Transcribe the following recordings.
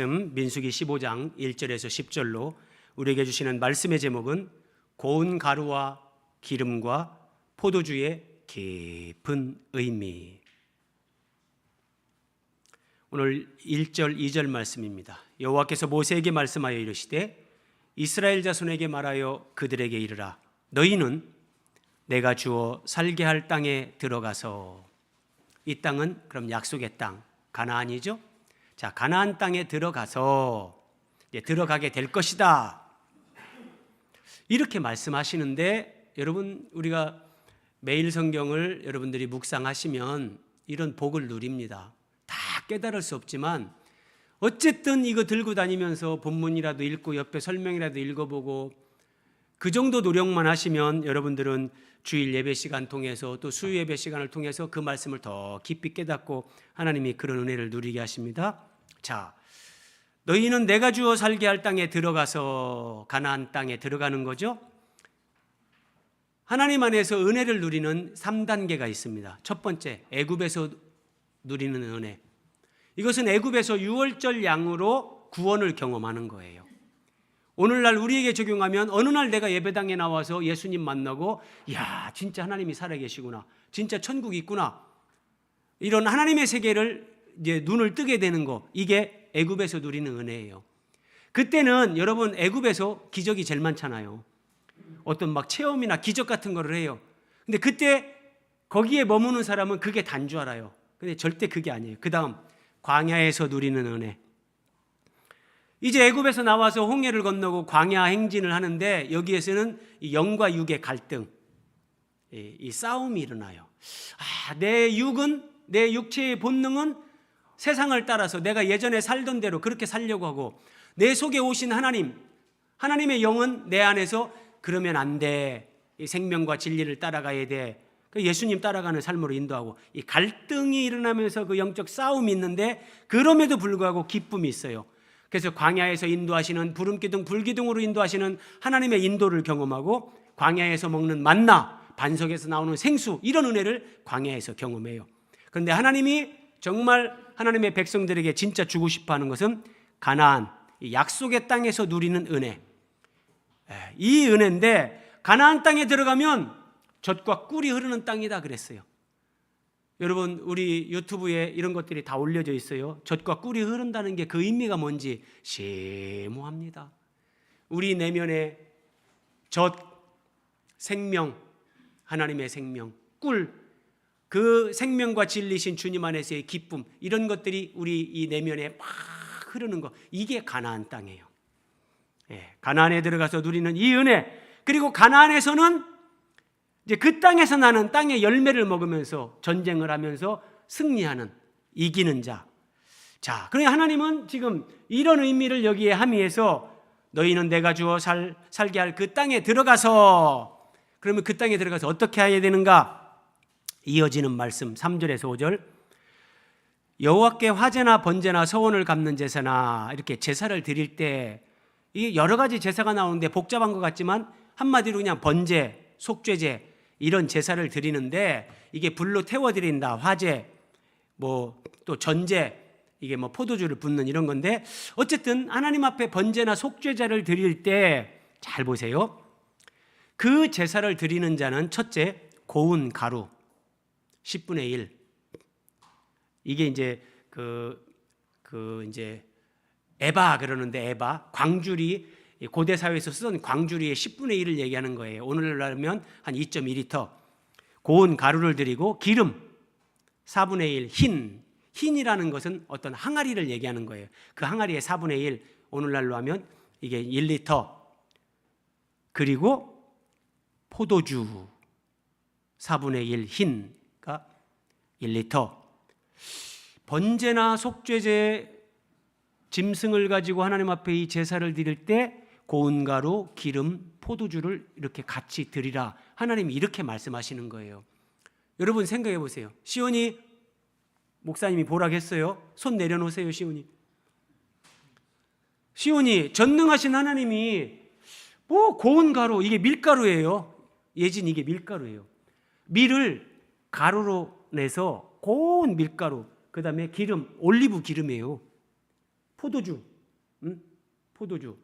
민수기 15장 1절에서 10절로 우리에게 주시는 말씀의 제목은 고운 가루와 기름과 포도주의 깊은 의미. 오늘 1절 2절 말씀입니다. 여호와께서 모세에게 말씀하여 이르시되 이스라엘 자손에게 말하여 그들에게 이르라. 너희는 내가 주어 살게 할 땅에 들어가서, 이 땅은 그럼 약속의 땅 가나안이죠. 자, 가나안 땅에 들어가서 이제 들어가게 될 것이다, 이렇게 말씀하시는데, 여러분 우리가 매일 성경을 여러분들이 묵상하시면 이런 복을 누립니다. 다 깨달을 수 없지만 어쨌든 이거 들고 다니면서 본문이라도 읽고 옆에 설명이라도 읽어보고 그 정도 노력만 하시면 여러분들은 주일 예배 시간 통해서 또 수요 예배 시간을 통해서 그 말씀을 더 깊이 깨닫고 하나님이 그런 은혜를 누리게 하십니다. 자, 너희는 내가 주어 살게 할 땅에 들어가서, 가나안 땅에 들어가는 거죠. 하나님 안에서 은혜를 누리는 3단계가 있습니다. 첫 번째, 애굽에서 누리는 은혜. 이것은 애굽에서 유월절 양으로 구원을 경험하는 거예요. 오늘날 우리에게 적용하면 어느 날 내가 예배당에 나와서 예수님 만나고, 야, 진짜 하나님이 살아계시구나, 진짜 천국이 있구나, 이런 하나님의 세계를 이제 눈을 뜨게 되는 거, 이게 애굽에서 누리는 은혜예요. 그때는 여러분 애굽에서 기적이 제일 많잖아요. 어떤 막 체험이나 기적 같은 거를 해요. 근데 그때 거기에 머무는 사람은 그게 단 줄 알아요. 근데 절대 그게 아니에요. 그 다음 광야에서 누리는 은혜. 이제 애굽에서 나와서 홍해를 건너고 광야 행진을 하는데, 여기에서는 이 영과 육의 갈등, 이 싸움이 일어나요. 내 육은, 내 육체의 본능은 세상을 따라서 내가 예전에 살던 대로 그렇게 살려고 하고, 내 속에 오신 하나님, 하나님의 영은 내 안에서 그러면 안 돼, 이 생명과 진리를 따라가야 돼, 예수님 따라가는 삶으로 인도하고, 이 갈등이 일어나면서 그 영적 싸움이 있는데, 그럼에도 불구하고 기쁨이 있어요. 그래서 광야에서 인도하시는 부름기둥, 불기둥으로 인도하시는 하나님의 인도를 경험하고, 광야에서 먹는 만나, 반석에서 나오는 생수, 이런 은혜를 광야에서 경험해요. 그런데 하나님이 정말 하나님의 백성들에게 진짜 주고 싶어하는 것은 가나안, 이 약속의 땅에서 누리는 은혜. 이 은혜인데, 가나안 땅에 들어가면 젖과 꿀이 흐르는 땅이다 그랬어요. 여러분 우리 유튜브에 이런 것들이 다 올려져 있어요. 젖과 꿀이 흐른다는 게 그 의미가 뭔지 심오합니다. 우리 내면에 젖, 생명, 하나님의 생명, 꿀, 그 생명과 진리신 주님 안에서의 기쁨, 이런 것들이 우리 이 내면에 막 흐르는 거, 이게 가나안 땅이에요. 가나안에 들어가서 누리는 이 은혜. 그리고 가나안에서는 이제 그 땅에서 나는 땅의 열매를 먹으면서 전쟁을 하면서 승리하는, 이기는 자. 자, 그러니 하나님은 지금 이런 의미를 여기에 함의해서 너희는 내가 주어 살게 할 그 땅에 들어가서, 그러면 그 땅에 들어가서 어떻게 해야 되는가? 이어지는 말씀 3절에서 5절. 여호와께 화제나 번제나 서원을 갚는 제사나, 이렇게 제사를 드릴 때 이게 여러 가지 제사가 나오는데 복잡한 것 같지만 한마디로 그냥 번제, 속죄제, 이런 제사를 드리는데, 이게 불로 태워드린다, 화제, 뭐 또 전제, 이게 뭐 포도주를 붓는 이런 건데, 어쨌든 하나님 앞에 번제나 속죄제를 드릴 때 잘 보세요. 그 제사를 드리는 자는 첫째, 고운 가루 10분의 1. 이게 이제 이제 에바 그러는데, 에바, 광주리, 고대 사회에서 쓰던 광주리의 10분의 1을 얘기하는 거예요. 오늘날면 한 2.2리터 고운 가루를 드리고, 기름 4분의 1, 흰이라는 것은 어떤 항아리를 얘기하는 거예요. 그 항아리의 4분의 1, 오늘날로 하면 이게 1리터, 그리고 포도주 4분의 1, 흰가 1리터. 번제나 속죄제 짐승을 가지고 하나님 앞에 이 제사를 드릴 때 고운 가루, 기름, 포도주를 이렇게 같이 드리라, 하나님이 이렇게 말씀하시는 거예요. 여러분 생각해 보세요. 시온이 목사님이 보라겠어요? 손 내려놓으세요. 시온이 전능하신 하나님이 뭐 고운 가루, 이게 밀가루예요. 예진, 이게 밀가루예요. 밀을 가루로 내서 고운 밀가루, 그 다음에 기름, 올리브 기름이에요. 포도주. 포도주.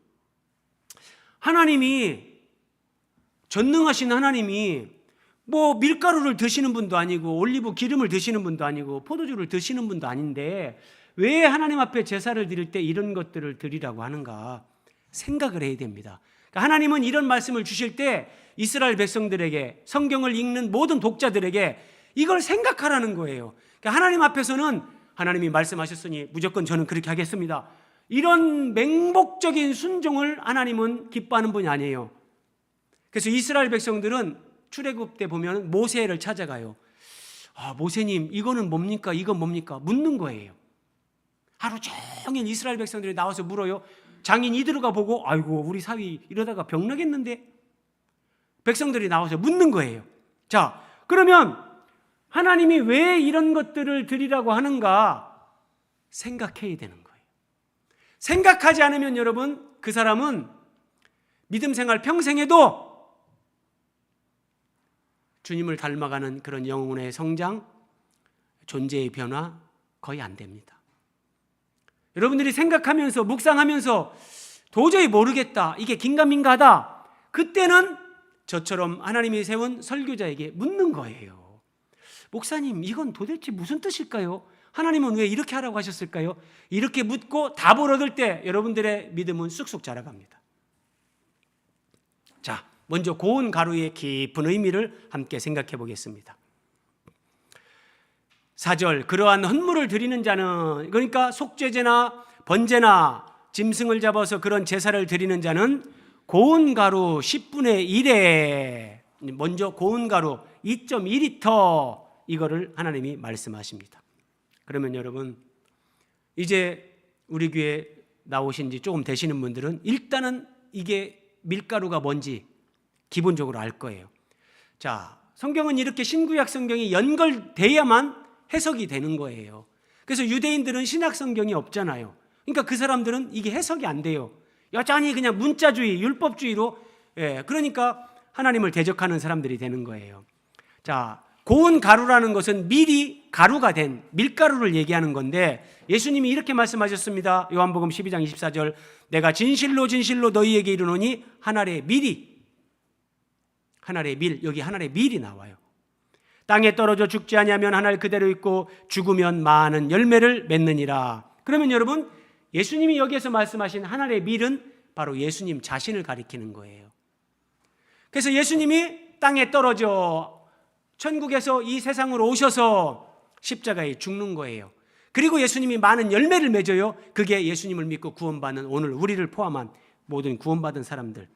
하나님이, 전능하신 하나님이 뭐 밀가루를 드시는 분도 아니고 올리브 기름을 드시는 분도 아니고 포도주를 드시는 분도 아닌데 왜 하나님 앞에 제사를 드릴 때 이런 것들을 드리라고 하는가 생각을 해야 됩니다. 그러니까 하나님은 이런 말씀을 주실 때 이스라엘 백성들에게, 성경을 읽는 모든 독자들에게 이걸 생각하라는 거예요. 그러니까 하나님 앞에서는 하나님이 말씀하셨으니 무조건 저는 그렇게 하겠습니다, 이런 맹목적인 순종을 하나님은 기뻐하는 분이 아니에요. 그래서 이스라엘 백성들은 출애굽 때 보면 모세를 찾아가요. 모세님, 이거는 뭡니까? 이건 뭡니까? 묻는 거예요. 하루 종일 이스라엘 백성들이 나와서 물어요. 장인 이드로가 보고 아이고 우리 사위 이러다가 병 나겠는데? 백성들이 나와서 묻는 거예요. 자, 그러면 하나님이 왜 이런 것들을 드리라고 하는가 생각해야 되는 거예요. 생각하지 않으면 여러분, 그 사람은 믿음 생활 평생에도 주님을 닮아가는 그런 영혼의 성장, 존재의 변화 거의 안 됩니다. 여러분들이 생각하면서 묵상하면서 도저히 모르겠다, 이게 긴가민가하다, 그때는 저처럼 하나님이 세운 설교자에게 묻는 거예요. 목사님, 이건 도대체 무슨 뜻일까요? 하나님은 왜 이렇게 하라고 하셨을까요? 이렇게 묻고 답을 얻을 때 여러분들의 믿음은 쑥쑥 자라갑니다. 자, 먼저 고운 가루의 깊은 의미를 함께 생각해 보겠습니다. 4절, 그러한 헌물을 드리는 자는, 그러니까 속죄제나 번제나 짐승을 잡아서 그런 제사를 드리는 자는 고운 가루 10분의 1에, 먼저 고운 가루 2.2리터, 이거를 하나님이 말씀하십니다. 그러면 여러분, 이제 우리 교회 나오신 지 조금 되시는 분들은 일단은 이게 밀가루가 뭔지 기본적으로 알 거예요. 자, 성경은 이렇게 신구약 성경이 연결돼야만 해석이 되는 거예요. 그래서 유대인들은 신약 성경이 없잖아요. 그러니까 그 사람들은 이게 해석이 안 돼요. 여전히 그냥 문자주의, 율법주의로, 그러니까 하나님을 대적하는 사람들이 되는 거예요. 자, 고운 가루라는 것은 밀이 가루가 된 밀가루를 얘기하는 건데, 예수님이 이렇게 말씀하셨습니다. 요한복음 12장 24절, 내가 진실로 진실로 너희에게 이르노니 한 알의 밀이, 한 알의 밀, 여기 한 알의 밀이 나와요. 땅에 떨어져 죽지 아니하면 한 알 그대로 있고 죽으면 많은 열매를 맺느니라. 그러면 여러분, 예수님이 여기에서 말씀하신 한 알의 밀은 바로 예수님 자신을 가리키는 거예요. 그래서 예수님이 땅에 떨어져 천국에서 이 세상으로 오셔서 십자가에 죽는 거예요. 그리고 예수님이 많은 열매를 맺어요. 그게 예수님을 믿고 구원받는, 오늘 우리를 포함한 모든 구원받은 사람들.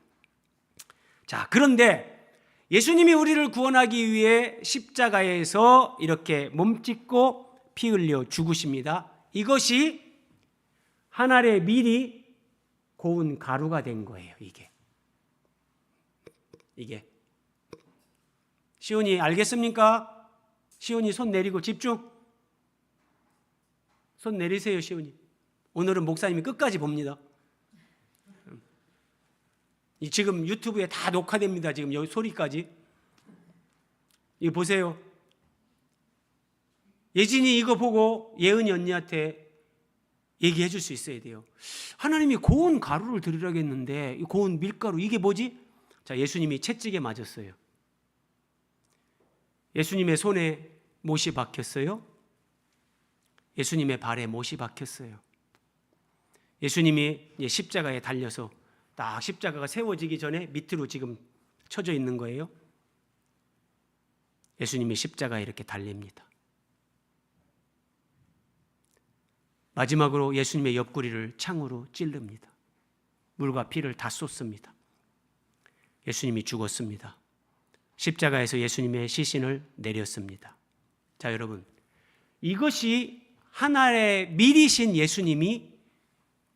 자, 그런데 예수님이 우리를 구원하기 위해 십자가에서 이렇게 몸짓고 피 흘려 죽으십니다. 이것이 한 알의 밀이 고운 가루가 된 거예요. 이게 시온이 알겠습니까? 시온이 손 내리고 집중. 손 내리세요, 시온이. 오늘은 목사님이 끝까지 봅니다. 지금 유튜브에 다 녹화됩니다. 지금 여기 소리까지. 이거 보세요. 예진이 이거 보고 예은이 언니한테 얘기해 줄 수 있어야 돼요. 하나님이 고운 가루를 드리라고 했는데 이 고운 밀가루 이게 뭐지? 자, 예수님이 채찍에 맞았어요. 예수님의 손에 못이 박혔어요. 예수님의 발에 못이 박혔어요. 예수님이 십자가에 달려서 딱 십자가가 세워지기 전에 밑으로 지금 쳐져 있는 거예요. 예수님이 십자가에 이렇게 달립니다. 마지막으로 예수님의 옆구리를 창으로 찌릅니다. 물과 피를 다 쏟습니다. 예수님이 죽었습니다. 십자가에서 예수님의 시신을 내렸습니다. 자, 여러분, 이것이 하나의 밀이신 예수님이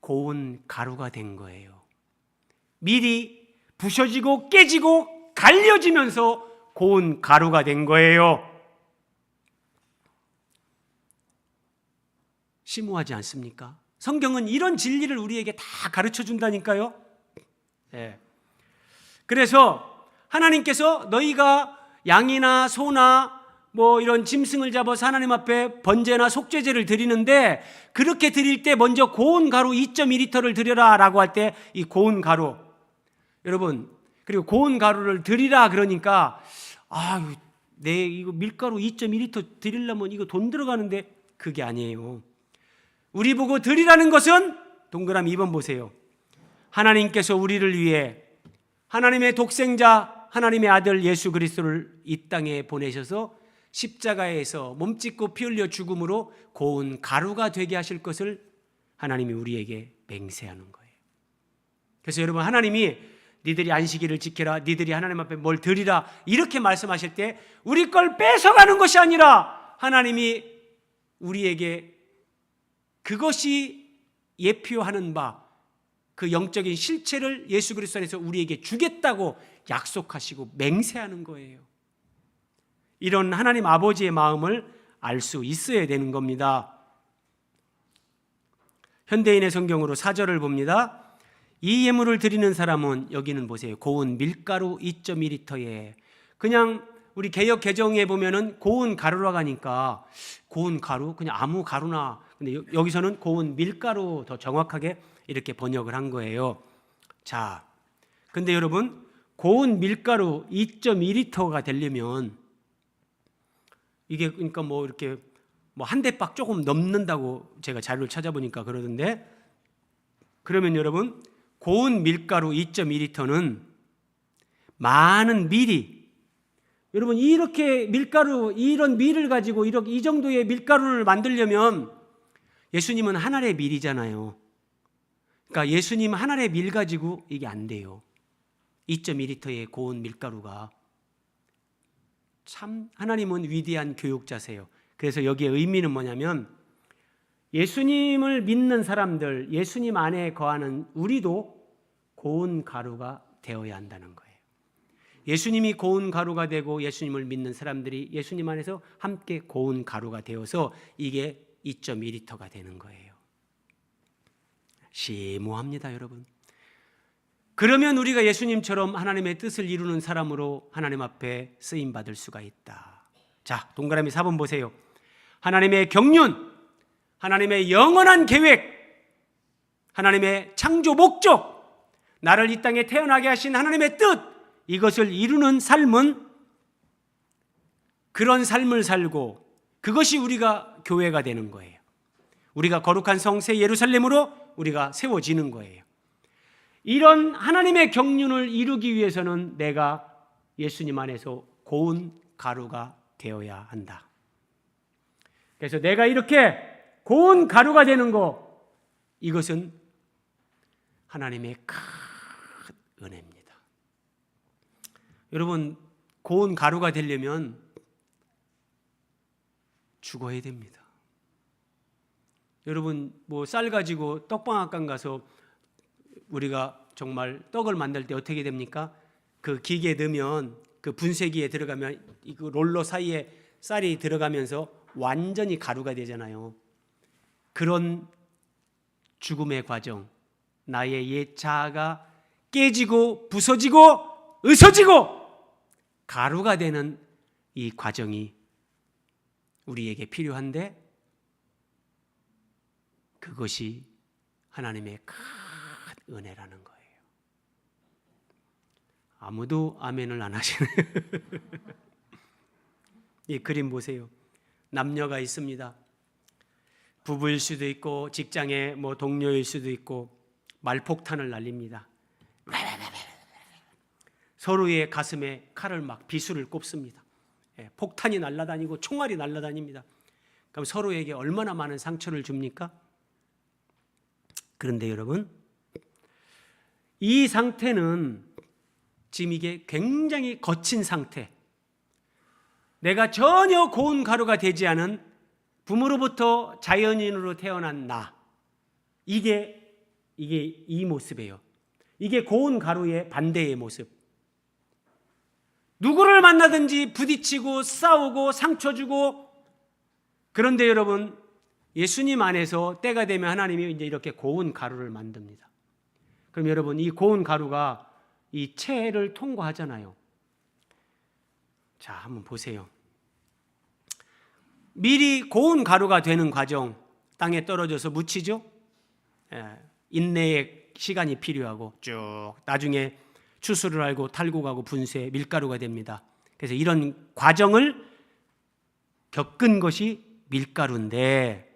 고운 가루가 된 거예요. 밀이 부셔지고 깨지고 갈려지면서 고운 가루가 된 거예요. 심오하지 않습니까? 성경은 이런 진리를 우리에게 다 가르쳐 준다니까요. 네. 그래서 하나님께서 너희가 양이나 소나 뭐 이런 짐승을 잡아서 하나님 앞에 번제나 속죄제를 드리는데, 그렇게 드릴 때 먼저 고운 가루 2.2리터를 드려라 라고 할 때 이 고운 가루, 여러분, 그리고 고운 가루를 드리라 그러니까 내 이거 밀가루 2.2리터 드리려면 이거 돈 들어가는데, 그게 아니에요. 우리 보고 드리라는 것은 동그라미 2번 보세요. 하나님께서 우리를 위해 하나님의 독생자 하나님의 아들 예수 그리스도를 이 땅에 보내셔서 십자가에서 몸짓고 피 흘려 죽음으로 고운 가루가 되게 하실 것을 하나님이 우리에게 맹세하는 거예요. 그래서 여러분, 하나님이 니들이 안식일을 지켜라, 니들이 하나님 앞에 뭘 드리라 이렇게 말씀하실 때 우리 걸 뺏어가는 것이 아니라 하나님이 우리에게 그것이 예표하는 바, 그 영적인 실체를 예수 그리스도 안에서 우리에게 주겠다고 약속하시고 맹세하는 거예요. 이런 하나님 아버지의 마음을 알 수 있어야 되는 겁니다. 현대인의 성경으로 4절을 봅니다. 이 예물을 드리는 사람은, 여기는 보세요, 고운 밀가루 2.2리터에, 그냥 우리 개역 개정에 보면은 고운 가루라고 하니까 고운 가루, 그냥 아무 가루나, 근데 여기서는 고운 밀가루, 더 정확하게 이렇게 번역을 한 거예요. 자, 근데 여러분, 고운 밀가루 2.2리터가 되려면 이게 그러니까 뭐 이렇게 뭐 한 대박 조금 넘는다고 제가 자료를 찾아보니까 그러던데, 그러면 여러분, 고운 밀가루 2.2리터는 많은 밀이, 여러분 이렇게 밀가루, 이런 밀을 가지고 이렇게 이 정도의 밀가루를 만들려면 예수님은 한 알의 밀이잖아요. 그러니까 예수님 한 알의 밀 가지고 이게 안 돼요. 2.2리터의 고운 밀가루가. 참 하나님은 위대한 교육자세요. 그래서 여기에 의미는 뭐냐면, 예수님을 믿는 사람들, 예수님 안에 거하는 우리도 고운 가루가 되어야 한다는 거예요. 예수님이 고운 가루가 되고 예수님을 믿는 사람들이 예수님 안에서 함께 고운 가루가 되어서 이게 2.2리터가 되는 거예요. 심오합니다, 여러분. 그러면 우리가 예수님처럼 하나님의 뜻을 이루는 사람으로 하나님 앞에 쓰임 받을 수가 있다. 자, 동그라미 4번 보세요. 하나님의 경륜, 하나님의 영원한 계획, 하나님의 창조 목적, 나를 이 땅에 태어나게 하신 하나님의 뜻, 이것을 이루는 삶은, 그런 삶을 살고 그것이 우리가 교회가 되는 거예요. 우리가 거룩한 성새 예루살렘으로 우리가 세워지는 거예요. 이런 하나님의 경륜을 이루기 위해서는 내가 예수님 안에서 고운 가루가 되어야 한다. 그래서 내가 이렇게 고운 가루가 되는 거, 이것은 하나님의 큰 은혜입니다. 여러분, 고운 가루가 되려면 죽어야 됩니다. 여러분, 뭐 쌀 가지고 떡방앗간 가서 우리가 정말 떡을 만들 때 어떻게 됩니까? 그 기계에 넣으면, 그 분쇄기에 들어가면 이 롤러 사이에 쌀이 들어가면서 완전히 가루가 되잖아요. 그런 죽음의 과정, 나의 옛 자아가 깨지고 부서지고 으서지고 가루가 되는 이 과정이 우리에게 필요한데, 그것이 하나님의 큰 은혜라는 거예요. 아무도 아멘을 안 하시네요. 이 그림 보세요. 남녀가 있습니다. 부부일 수도 있고 직장의 뭐 동료일 수도 있고 말폭탄을 날립니다. 서로의 가슴에 칼을 막 비수를 꼽습니다. 폭탄이 날아다니고 총알이 날아다닙니다. 그럼 서로에게 얼마나 많은 상처를 줍니까? 그런데 여러분, 이 상태는 지금 이게 굉장히 거친 상태, 내가 전혀 고운 가루가 되지 않은 부모로부터 자연인으로 태어난 나, 이게 이 모습이에요. 이게 고운 가루의 반대의 모습. 누구를 만나든지 부딪히고 싸우고 상처 주고. 그런데 여러분, 예수님 안에서 때가 되면 하나님이 이제 이렇게 고운 가루를 만듭니다. 그럼 여러분, 이 고운 가루가 이 체를 통과하잖아요. 자, 한번 보세요. 밀이 고운 가루가 되는 과정, 땅에 떨어져서 묻히죠. 인내의 시간이 필요하고 쭉 나중에 추수를 하고 탈곡하고 분쇄, 밀가루가 됩니다. 그래서 이런 과정을 겪은 것이 밀가루인데,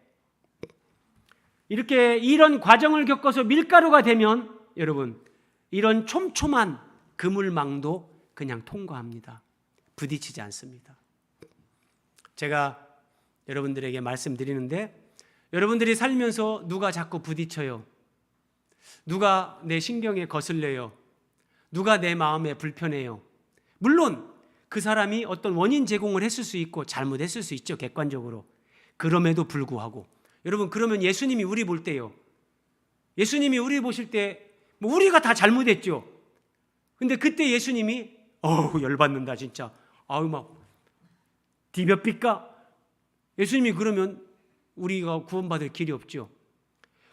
이렇게 이런 과정을 겪어서 밀가루가 되면 여러분, 이런 촘촘한 그물망도 그냥 통과합니다. 부딪히지 않습니다. 제가 여러분들에게 말씀드리는데, 여러분들이 살면서 누가 자꾸 부딪혀요? 누가 내 신경에 거슬려요? 누가 내 마음에 불편해요? 물론 그 사람이 어떤 원인 제공을 했을 수 있고 잘못했을 수 있죠, 객관적으로. 그럼에도 불구하고 여러분, 그러면 예수님이 우리 볼 때요, 예수님이 우리 보실 때 뭐 우리가 다 잘못했죠. 근데 그때 예수님이 열받는다 진짜, 막 디벼삐까? 예수님이 그러면 우리가 구원받을 길이 없죠.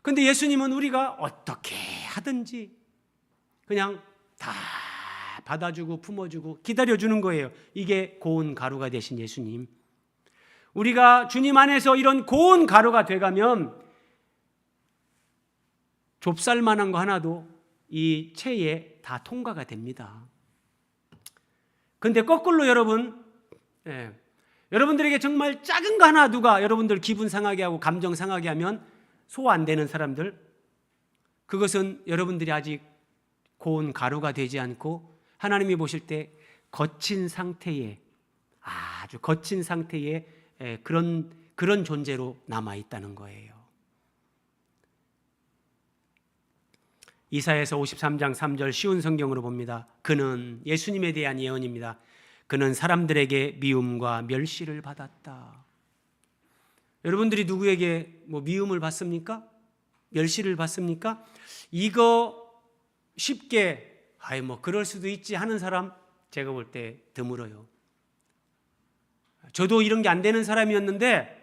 근데 예수님은 우리가 어떻게 하든지 그냥 다 받아주고 품어주고 기다려주는 거예요. 이게 고운 가루가 되신 예수님. 우리가 주님 안에서 이런 고운 가루가 돼가면 좁쌀만한 거 하나도 이 체에 다 통과가 됩니다. 근데 거꾸로 여러분, 여러분들에게 정말 작은 거 하나 누가 여러분들 기분 상하게 하고 감정 상하게 하면 소화 안 되는 사람들, 그것은 여러분들이 아직 고운 가루가 되지 않고 하나님이 보실 때 거친 상태에, 아주 거친 상태에 그런 존재로 남아 있다는 거예요. 이사야서 53장 3절 쉬운 성경으로 봅니다. 그는, 예수님에 대한 예언입니다. 그는 사람들에게 미움과 멸시를 받았다. 여러분들이 누구에게 미움을 받습니까? 멸시를 받습니까? 이거 쉽게 그럴 수도 있지 하는 사람 제가 볼 때 드물어요. 저도 이런 게 안 되는 사람이었는데,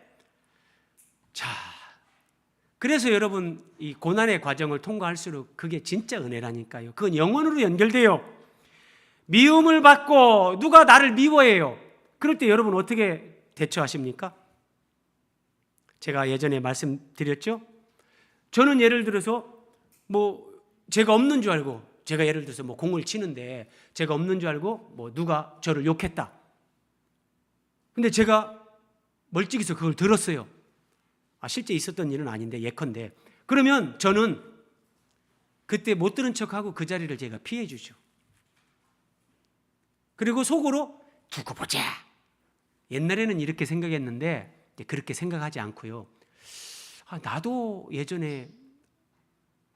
그래서 여러분, 이 고난의 과정을 통과할수록 그게 진짜 은혜라니까요. 그건 영원으로 연결돼요. 미움을 받고 누가 나를 미워해요. 그럴 때 여러분 어떻게 대처하십니까? 제가 예전에 말씀드렸죠? 저는 예를 들어서 제가 없는 줄 알고, 제가 예를 들어서 공을 치는데 제가 없는 줄 알고 누가 저를 욕했다. 근데 제가 멀찍이서 그걸 들었어요. 실제 있었던 일은 아닌데 예컨대. 그러면 저는 그때 못 들은 척하고 그 자리를 제가 피해 주죠. 그리고 속으로 두고 보자. 옛날에는 이렇게 생각했는데 그렇게 생각하지 않고요. 나도 예전에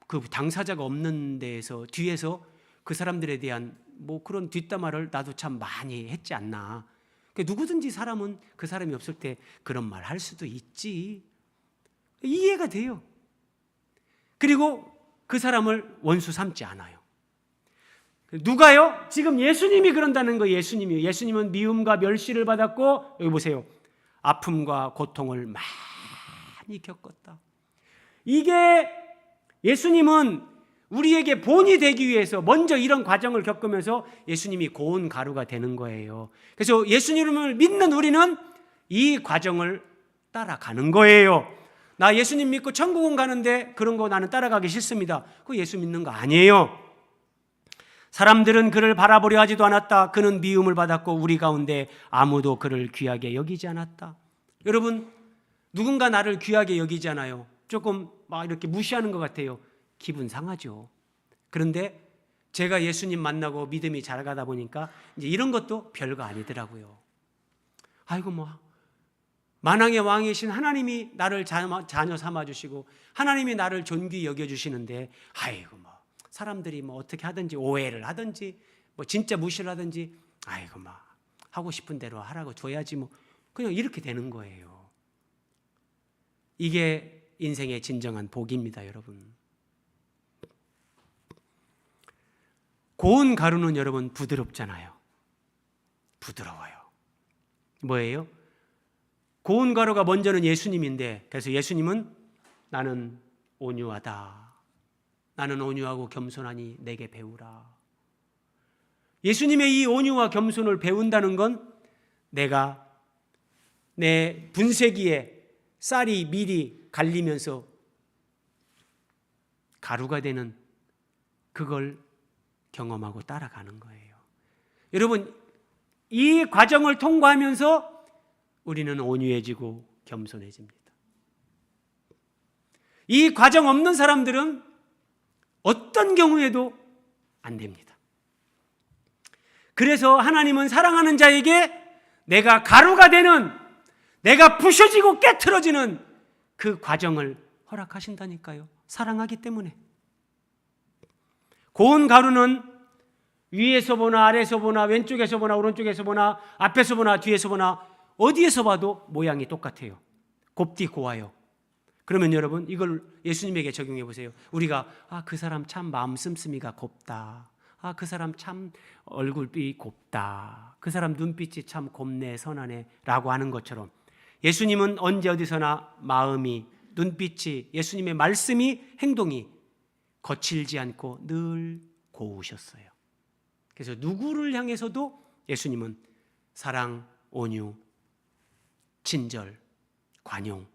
그 당사자가 없는 데에서 뒤에서 그 사람들에 대한 그런 뒷담화를 나도 참 많이 했지 않나. 누구든지 사람은 그 사람이 없을 때 그런 말 할 수도 있지. 이해가 돼요. 그리고 그 사람을 원수 삼지 않아요. 누가요? 지금 예수님이 그런다는 거예요. 예수님이요. 예수님은 미움과 멸시를 받았고, 여기 보세요, 아픔과 고통을 많이 겪었다. 이게 예수님은 우리에게 본이 되기 위해서 먼저 이런 과정을 겪으면서 예수님이 고운 가루가 되는 거예요. 그래서 예수님을 믿는 우리는 이 과정을 따라가는 거예요. 나 예수님 믿고 천국은 가는데 그런 거 나는 따라가기 싫습니다. 그거 예수 믿는 거 아니에요. 사람들은 그를 바라보려 하지도 않았다. 그는 미움을 받았고 우리 가운데 아무도 그를 귀하게 여기지 않았다. 여러분, 누군가 나를 귀하게 여기지 않아요. 조금 이렇게 무시하는 것 같아요. 기분 상하죠. 그런데 제가 예수님 만나고 믿음이 잘 가다 보니까 이제 이런 것도 별거 아니더라고요. 만왕의 왕이신 하나님이 나를 자녀 삼아주시고 하나님이 나를 존귀 여겨주시는데 사람들이 어떻게 하든지 오해를 하든지 진짜 무시를 하든지 하고 싶은 대로 하라고 둬야지 그냥 이렇게 되는 거예요. 이게 인생의 진정한 복입니다, 여러분. 고운 가루는 여러분 부드럽잖아요. 부드러워요. 뭐예요? 고운 가루가 먼저는 예수님인데, 그래서 예수님은 나는 온유하다. 나는 온유하고 겸손하니 내게 배우라. 예수님의 이 온유와 겸손을 배운다는 건 내가 내 분쇄기에 쌀이 밀이 갈리면서 가루가 되는 그걸 경험하고 따라가는 거예요. 여러분, 이 과정을 통과하면서 우리는 온유해지고 겸손해집니다. 이 과정 없는 사람들은 어떤 경우에도 안 됩니다. 그래서 하나님은 사랑하는 자에게 내가 가루가 되는, 내가 부셔지고 깨트려지는 그 과정을 허락하신다니까요. 사랑하기 때문에. 고운 가루는 위에서 보나 아래에서 보나 왼쪽에서 보나 오른쪽에서 보나 앞에서 보나 뒤에서 보나 어디에서 봐도 모양이 똑같아요. 곱디 고와요. 그러면 여러분, 이걸 예수님에게 적용해 보세요. 우리가 그 사람 참 마음 씀씀이가 곱다. 그 사람 참 얼굴이 곱다. 그 사람 눈빛이 참 곱네 선하네 라고 하는 것처럼 예수님은 언제 어디서나 마음이, 눈빛이, 예수님의 말씀이, 행동이 거칠지 않고 늘 고우셨어요. 그래서 누구를 향해서도 예수님은 사랑, 온유, 친절, 관용.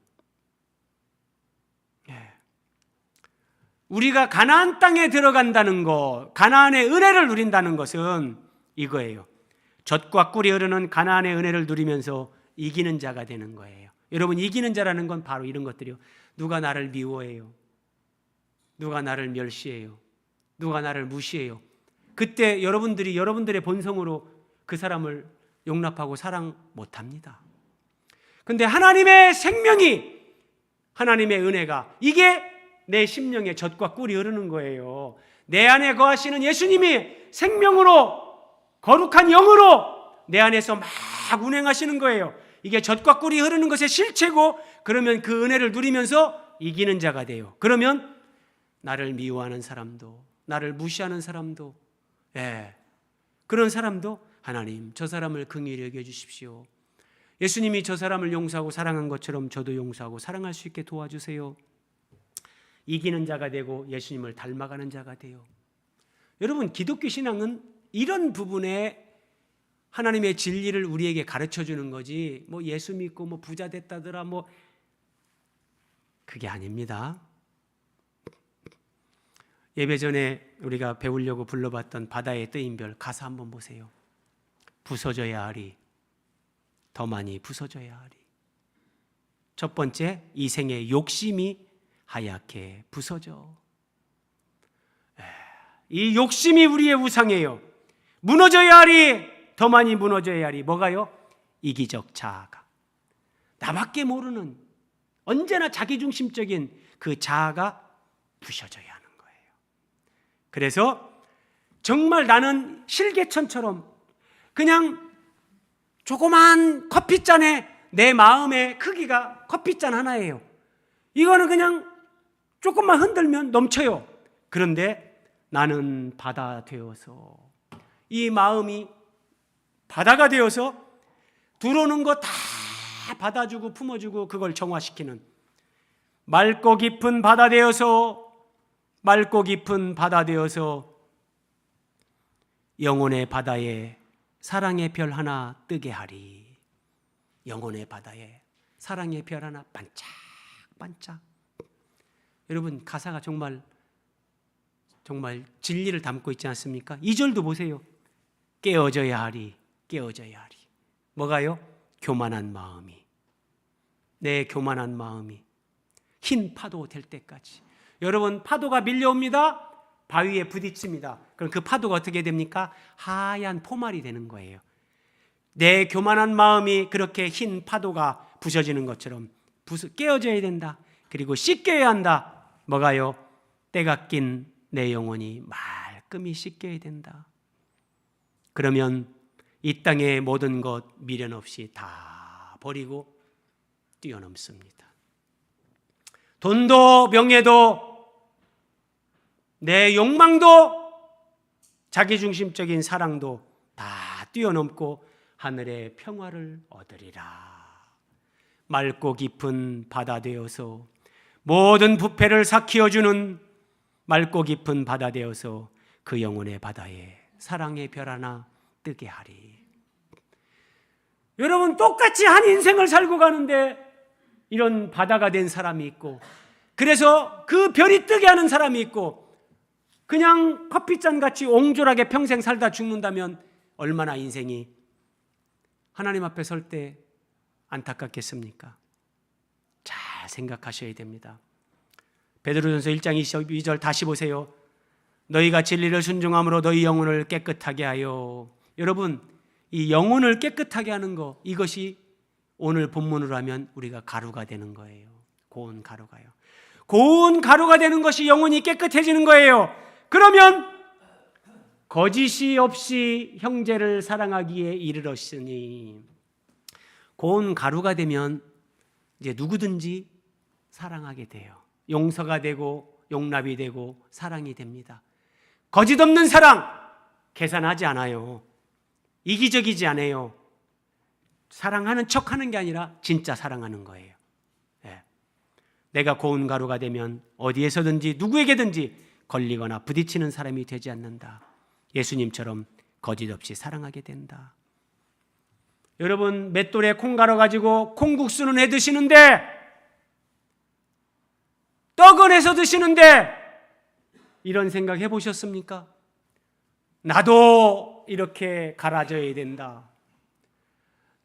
우리가 가나안 땅에 들어간다는 것, 가나안의 은혜를 누린다는 것은 이거예요. 젖과 꿀이 흐르는 가나안의 은혜를 누리면서 이기는 자가 되는 거예요. 여러분, 이기는 자라는 건 바로 이런 것들이요. 누가 나를 미워해요. 누가 나를 멸시해요. 누가 나를 무시해요. 그때 여러분들이 여러분들의 본성으로 그 사람을 용납하고 사랑 못합니다. 근데 하나님의 생명이, 하나님의 은혜가, 이게 내 심령에 젖과 꿀이 흐르는 거예요. 내 안에 거하시는 예수님이 생명으로, 거룩한 영으로 내 안에서 막 운행하시는 거예요. 이게 젖과 꿀이 흐르는 것의 실체고, 그러면 그 은혜를 누리면서 이기는 자가 돼요. 그러면 나를 미워하는 사람도, 나를 무시하는 사람도, 그런 사람도 하나님, 저 사람을 긍휼히 여겨주십시오. 예수님이 저 사람을 용서하고 사랑한 것처럼 저도 용서하고 사랑할 수 있게 도와주세요. 이기는 자가 되고 예수님을 닮아가는 자가 돼요. 여러분, 기독교 신앙은 이런 부분에 하나님의 진리를 우리에게 가르쳐 주는 거지, 뭐 예수 믿고 뭐 부자 됐다더라 뭐 그게 아닙니다. 예배 전에 우리가 배우려고 불러봤던 바다의 뜨인별 가사 한번 보세요. 부서져야 하리, 더 많이 부서져야 하리. 첫 번째, 이 생의 욕심이 하얗게 부서져. 이 욕심이 우리의 우상이에요. 무너져야 하리, 더 많이 무너져야 하리. 뭐가요? 이기적 자아가, 나밖에 모르는 언제나 자기중심적인 그 자아가 부셔져야 하는 거예요. 그래서 정말 나는 실개천처럼 그냥 조그만 커피잔에 내 마음의 크기가 커피잔 하나예요. 이거는 그냥 조금만 흔들면 넘쳐요. 그런데 나는 바다 되어서, 이 마음이 바다가 되어서 들어오는 거 다 받아주고 품어주고 그걸 정화시키는, 맑고 깊은 바다 되어서, 맑고 깊은 바다 되어서 영혼의 바다에 사랑의 별 하나 뜨게 하리. 영혼의 바다에 사랑의 별 하나 반짝반짝. 여러분, 가사가 정말 진리를 담고 있지 않습니까? 2절도 보세요. 깨어져야 하리, 깨어져야 하리. 뭐가요? 교만한 마음이, 내 교만한 마음이 흰 파도 될 때까지. 여러분, 파도가 밀려옵니다. 바위에 부딪힙니다. 그럼 그 파도가 어떻게 됩니까? 하얀 포말이 되는 거예요. 내 교만한 마음이 그렇게 흰 파도가 부서지는 것처럼 깨어져야 된다. 그리고 씻겨야 한다. 뭐가요? 때가 낀 내 영혼이 말끔히 씻겨야 된다. 그러면 이 땅의 모든 것 미련 없이 다 버리고 뛰어넘습니다. 돈도 명예도 내 욕망도 자기중심적인 사랑도 다 뛰어넘고 하늘의 평화를 얻으리라. 맑고 깊은 바다 되어서 모든 부패를 삭히어주는 맑고 깊은 바다 되어서 그 영혼의 바다에 사랑의 별 하나 뜨게 하리. 여러분, 똑같이 한 인생을 살고 가는데 이런 바다가 된 사람이 있고, 그래서 그 별이 뜨게 하는 사람이 있고, 그냥 커피잔 같이 옹졸하게 평생 살다 죽는다면 얼마나 인생이 하나님 앞에 설 때 안타깝겠습니까? 잘 생각하셔야 됩니다. 베드로전서 1장 22절 다시 보세요. 너희가 진리를 순종함으로 너희 영혼을 깨끗하게 하여. 여러분, 이 영혼을 깨끗하게 하는 거, 이것이 오늘 본문으로 하면 우리가 가루가 되는 거예요. 고운 가루가요. 고운 가루가 되는 것이 영혼이 깨끗해지는 거예요. 그러면 거짓이 없이 형제를 사랑하기에 이르렀으니, 고운 가루가 되면 이제 누구든지 사랑하게 돼요. 용서가 되고 용납이 되고 사랑이 됩니다. 거짓 없는 사랑, 계산하지 않아요. 이기적이지 않아요. 사랑하는 척하는 게 아니라 진짜 사랑하는 거예요. 네. 내가 고운 가루가 되면 어디에서든지 누구에게든지 걸리거나 부딪히는 사람이 되지 않는다. 예수님처럼 거짓 없이 사랑하게 된다. 여러분, 맷돌에 콩 갈아 가지고 콩국수는 해 드시는데, 떡은 해서 드시는데, 이런 생각 해보셨습니까? 나도 이렇게 갈아져야 된다.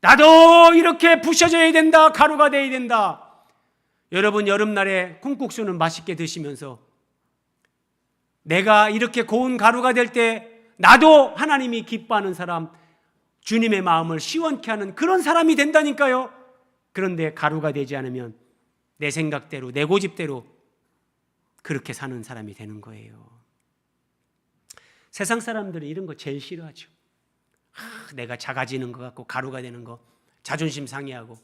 나도 이렇게 부셔져야 된다. 가루가 돼야 된다. 여러분, 여름날에 콩국수는 맛있게 드시면서 내가 이렇게 고운 가루가 될 때 나도 하나님이 기뻐하는 사람, 주님의 마음을 시원케 하는 그런 사람이 된다니까요. 그런데 가루가 되지 않으면 내 생각대로, 내 고집대로 그렇게 사는 사람이 되는 거예요. 세상 사람들은 이런 거 제일 싫어하죠. 내가 작아지는 것 같고 가루가 되는 거 자존심 상해하고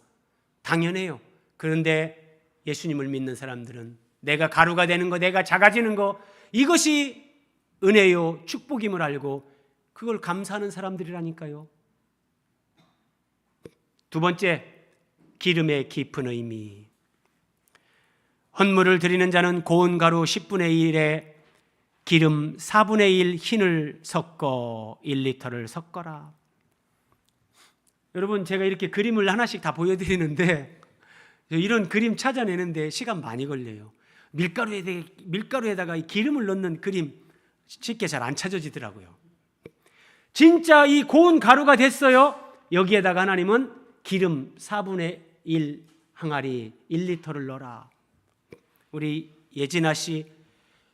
당연해요. 그런데 예수님을 믿는 사람들은 내가 가루가 되는 거, 내가 작아지는 거, 이것이 은혜요 축복임을 알고 그걸 감사하는 사람들이라니까요. 두 번째, 기름의 깊은 의미. 헌물을 드리는 자는 고운 가루 10분의 1에 기름 4분의 1 흰을 섞어 1리터를 섞어라. 여러분, 제가 이렇게 그림을 하나씩 다 보여드리는데 이런 그림 찾아내는데 시간 많이 걸려요. 밀가루에다가 기름을 넣는 그림 쉽게 잘 안 찾아지더라고요. 진짜 이 고운 가루가 됐어요. 여기에다가 하나님은 기름 4분의 1 항아리 1리터를 넣어라. 우리 예진아 씨,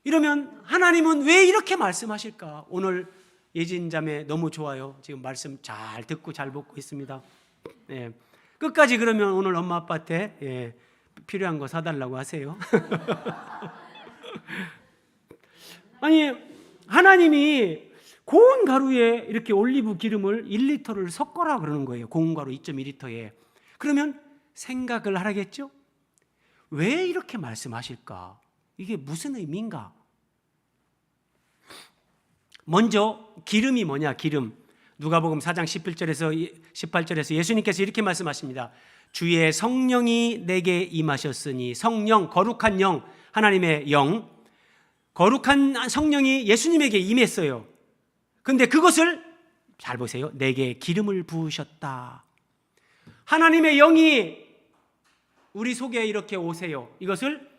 이러면 하나님은 왜 이렇게 말씀하실까? 오늘 예진 자매 너무 좋아요. 지금 말씀 잘 듣고 잘 듣고 있습니다. 예. 끝까지 그러면 오늘 엄마 아빠한테 필요한 거 사달라고 하세요. 아니, 하나님이 고운 가루에 이렇게 올리브 기름을 1리터를 섞어라 그러는 거예요. 고운 가루 2.2리터에. 그러면 생각을 하라겠죠? 왜 이렇게 말씀하실까? 이게 무슨 의미인가? 먼저 기름이 뭐냐? 기름. 누가복음 4장 18절에서 예수님께서 이렇게 말씀하십니다. 주의 성령이 내게 임하셨으니, 성령, 거룩한 영, 하나님의 영, 거룩한 성령이 예수님에게 임했어요. 근데 그것을 잘 보세요. 내게 기름을 부으셨다. 하나님의 영이 우리 속에 이렇게 오세요. 이것을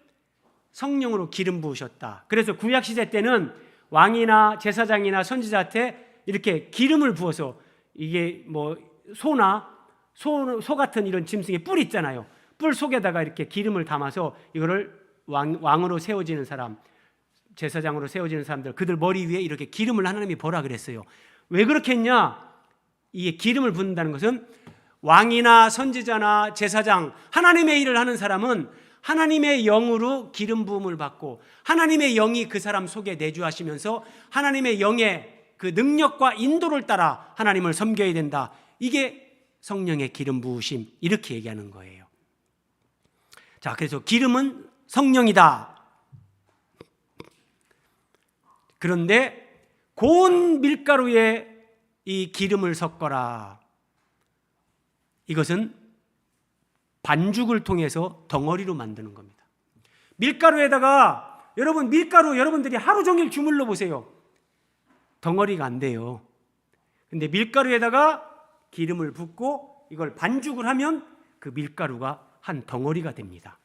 성령으로 기름 부으셨다. 그래서 구약 시대 때는 왕이나 제사장이나 선지자한테 이렇게 기름을 부어서, 이게 뭐 소 같은 이런 짐승의 뿔 있잖아요. 뿔 속에다가 이렇게 기름을 담아서 이거를 왕으로 세워지는 사람, 제사장으로 세워지는 사람들, 그들 머리 위에 이렇게 기름을 하나님이 보라 그랬어요. 왜 그렇게 했냐? 이게 기름을 붓는다는 것은 왕이나 선지자나 제사장, 하나님의 일을 하는 사람은 하나님의 영으로 기름 부음을 받고 하나님의 영이 그 사람 속에 내주하시면서 하나님의 영의 그 능력과 인도를 따라 하나님을 섬겨야 된다. 이게 성령의 기름 부으심, 이렇게 얘기하는 거예요. 자, 그래서 기름은 성령이다. 그런데 고운 밀가루에 이 기름을 섞어라. 이것은 반죽을 통해서 덩어리로 만드는 겁니다. 밀가루에다가 여러분들이 하루 종일 주물러 보세요. 덩어리가 안 돼요. 근데 밀가루에다가 기름을 붓고 이걸 반죽을 하면 그 밀가루가 한 덩어리가 됩니다.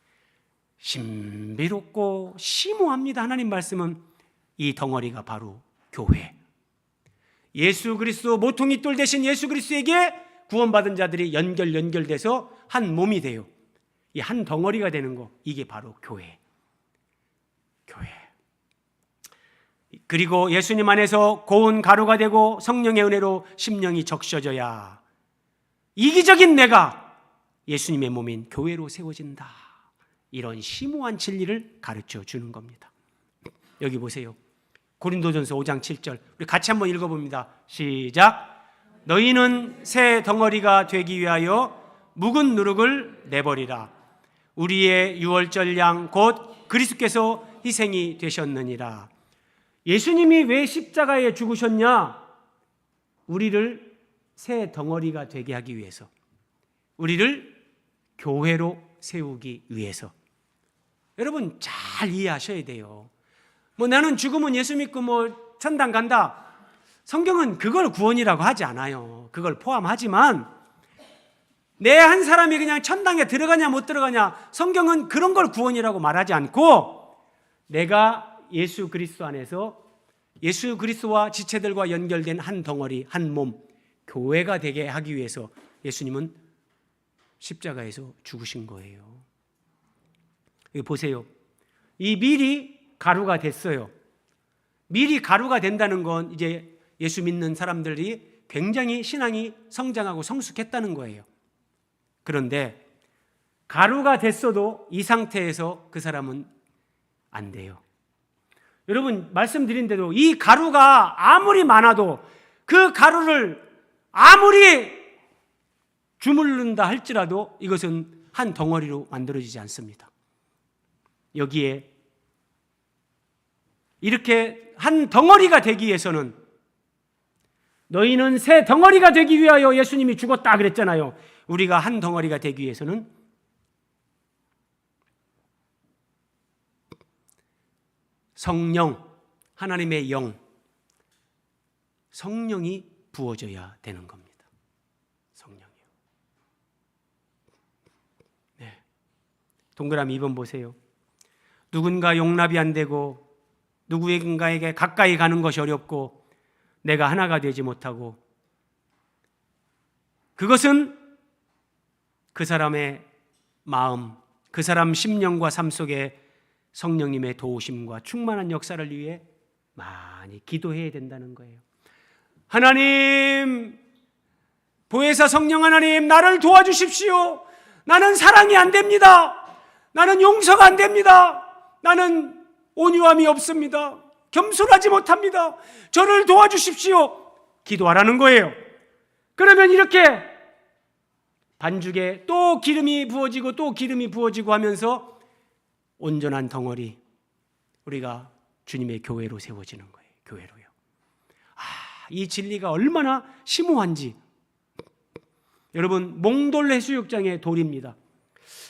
신비롭고 심오합니다. 하나님 말씀은 이 덩어리가 바로 교회. 예수 그리스도 모퉁이 돌 대신 예수 그리스도에게 구원받은 자들이 연결돼서 한 몸이 돼요. 이 한 덩어리가 되는 거, 이게 바로 교회. 그리고 예수님 안에서 고운 가루가 되고 성령의 은혜로 심령이 적셔져야 이기적인 내가 예수님의 몸인 교회로 세워진다. 이런 심오한 진리를 가르쳐 주는 겁니다. 여기 보세요. 고린도전서 5장 7절. 우리 같이 한번 읽어봅니다. 시작. 너희는 새 덩어리가 되기 위하여 묵은 누룩을 내버리라. 우리의 유월절 양 곧 그리스도께서 희생이 되셨느니라. 예수님이 왜 십자가에 죽으셨냐? 우리를 새 덩어리가 되게 하기 위해서, 우리를 교회로 세우기 위해서. 여러분 잘 이해하셔야 돼요. 나는 죽으면 예수 믿고 천당 간다. 성경은 그걸 구원이라고 하지 않아요. 그걸 포함하지만 내 한 사람이 그냥 천당에 들어가냐 못 들어가냐, 성경은 그런 걸 구원이라고 말하지 않고 내가 예수 그리스도 안에서 예수 그리스도와 지체들과 연결된 한 덩어리, 한 몸, 교회가 되게 하기 위해서 예수님은 십자가에서 죽으신 거예요. 여기 보세요. 이 밀이 가루가 됐어요. 밀이 가루가 된다는 건 이제 예수 믿는 사람들이 굉장히 신앙이 성장하고 성숙했다는 거예요. 그런데 가루가 됐어도 이 상태에서 그 사람은 안 돼요. 여러분 말씀드린 대로 이 가루가 아무리 많아도 그 가루를 아무리 주물른다 할지라도 이것은 한 덩어리로 만들어지지 않습니다. 여기에 이렇게 한 덩어리가 되기 위해서는, 너희는 새 덩어리가 되기 위하여 예수님이 죽었다 그랬잖아요. 우리가 한 덩어리가 되기 위해서는 성령, 하나님의 영, 성령이 부어져야 되는 겁니다. 성령이요. 네. 동그라미 2번 보세요. 누군가 용납이 안 되고 누구인가에게 가까이 가는 것이 어렵고 내가 하나가 되지 못하고, 그것은 그 사람의 마음, 그 사람 심령과 삶 속에 성령님의 도우심과 충만한 역사를 위해 많이 기도해야 된다는 거예요. 하나님, 보혜사 성령 하나님, 나를 도와주십시오. 나는 사랑이 안 됩니다. 나는 용서가 안 됩니다. 나는 온유함이 없습니다. 겸손하지 못합니다. 저를 도와주십시오. 기도하라는 거예요. 그러면 이렇게 반죽에 또 기름이 부어지고 또 기름이 부어지고 하면서 온전한 덩어리, 우리가 주님의 교회로 세워지는 거예요. 교회로요. 이 진리가 얼마나 심오한지. 여러분, 몽돌 해수욕장의 돌입니다.